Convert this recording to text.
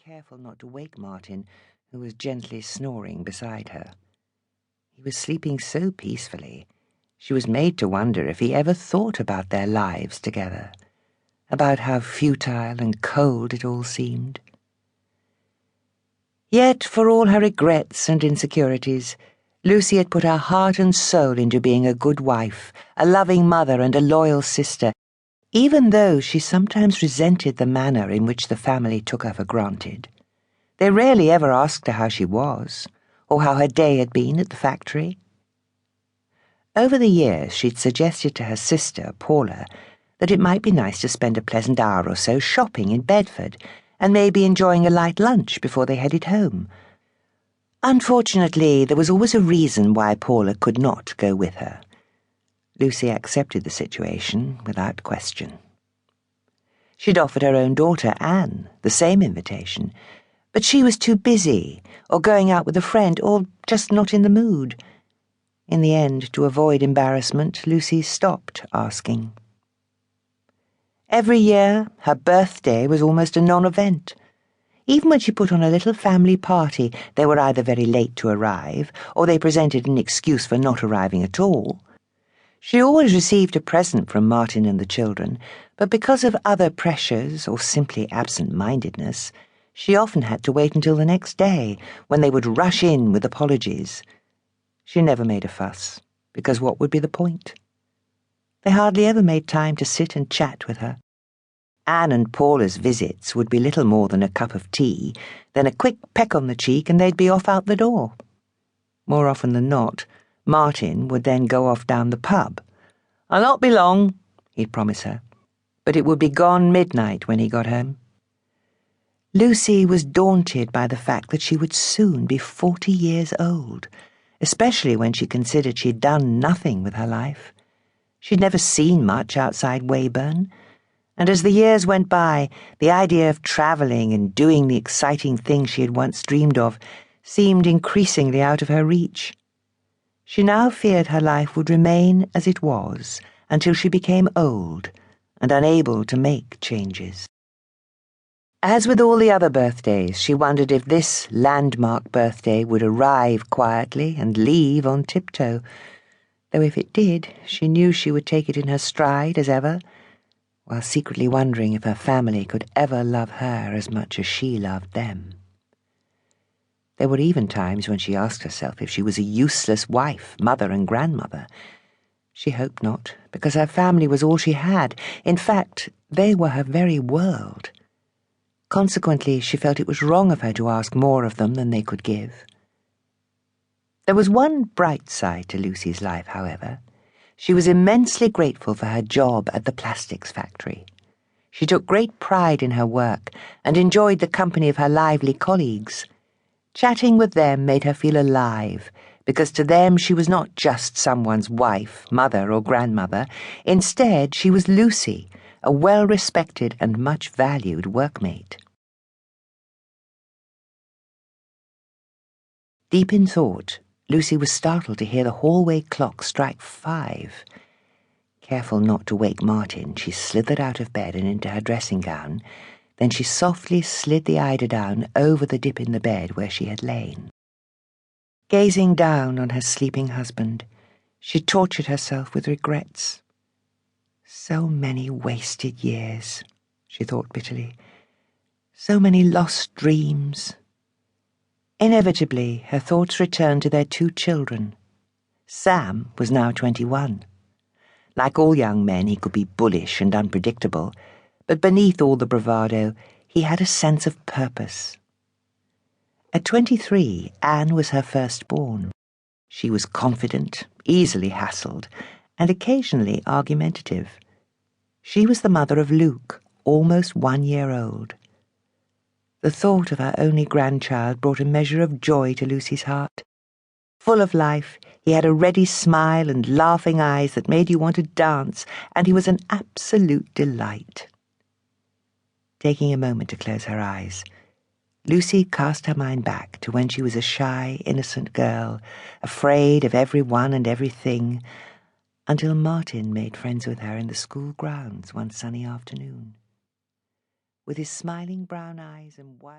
careful not to wake Martin, who was gently snoring beside her. He was sleeping so peacefully, she was made to wonder if he ever thought about their lives together, about how futile and cold it all seemed. Yet, for all her regrets and insecurities, Lucy had put her heart and soul into being a good wife, a loving mother, and a loyal sister, even though she sometimes resented the manner in which the family took her for granted. They rarely ever asked her how she was, or how her day had been at the factory. Over the years, she'd suggested to her sister, Paula, that it might be nice to spend a pleasant hour or so shopping in Bedford, and maybe enjoying a light lunch before they headed home. Unfortunately, there was always a reason why Paula could not go with her. Lucy accepted the situation without question. She'd offered her own daughter, Anne, the same invitation, but she was too busy, or going out with a friend, or just not in the mood. In the end, to avoid embarrassment, Lucy stopped asking. Every year, her birthday was almost a non-event. Even when she put on a little family party, they were either very late to arrive, or they presented an excuse for not arriving at all. She always received a present from Martin and the children, but because of other pressures or simply absent-mindedness, she often had to wait until the next day, when they would rush in with apologies. She never made a fuss, because what would be the point? They hardly ever made time to sit and chat with her. Anne and Paula's visits would be little more than a cup of tea, then a quick peck on the cheek, and they'd be off out the door. More often than not, Martin would then go off down the pub. "I'll not be long," he'd promise her, but it would be gone midnight when he got home. Lucy was daunted by the fact that she would soon be 40 years old, especially when she considered she'd done nothing with her life. She'd never seen much outside Weyburn, and as the years went by, the idea of travelling and doing the exciting things she had once dreamed of seemed increasingly out of her reach. She now feared her life would remain as it was until she became old and unable to make changes. As with all the other birthdays, she wondered if this landmark birthday would arrive quietly and leave on tiptoe, though if it did, she knew she would take it in her stride as ever, while secretly wondering if her family could ever love her as much as she loved them. There were even times when she asked herself if she was a useless wife, mother, and grandmother. She hoped not, because her family was all she had. In fact, they were her very world. Consequently, she felt it was wrong of her to ask more of them than they could give. There was one bright side to Lucy's life, however. She was immensely grateful for her job at the plastics factory. She took great pride in her work and enjoyed the company of her lively colleagues. Chatting with them made her feel alive, because to them she was not just someone's wife, mother, or grandmother. Instead, she was Lucy, a well-respected and much-valued workmate. Deep in thought, Lucy was startled to hear the hallway clock strike 5. Careful not to wake Martin, she slithered out of bed and into her dressing gown. Then she softly slid the eiderdown over the dip in the bed where she had lain. Gazing down on her sleeping husband, she tortured herself with regrets. So many wasted years, she thought bitterly. So many lost dreams. Inevitably, her thoughts returned to their 2 children. Sam was now 21. Like all young men, he could be bullish and unpredictable, but beneath all the bravado, he had a sense of purpose. At 23, Anne was her firstborn. She was confident, easily hassled, and occasionally argumentative. She was the mother of Luke, almost 1 year old. The thought of her only grandchild brought a measure of joy to Lucy's heart. Full of life, he had a ready smile and laughing eyes that made you want to dance, and he was an absolute delight. Taking a moment to close her eyes, Lucy cast her mind back to when she was a shy, innocent girl, afraid of everyone and everything, until Martin made friends with her in the school grounds one sunny afternoon. With his smiling brown eyes and wild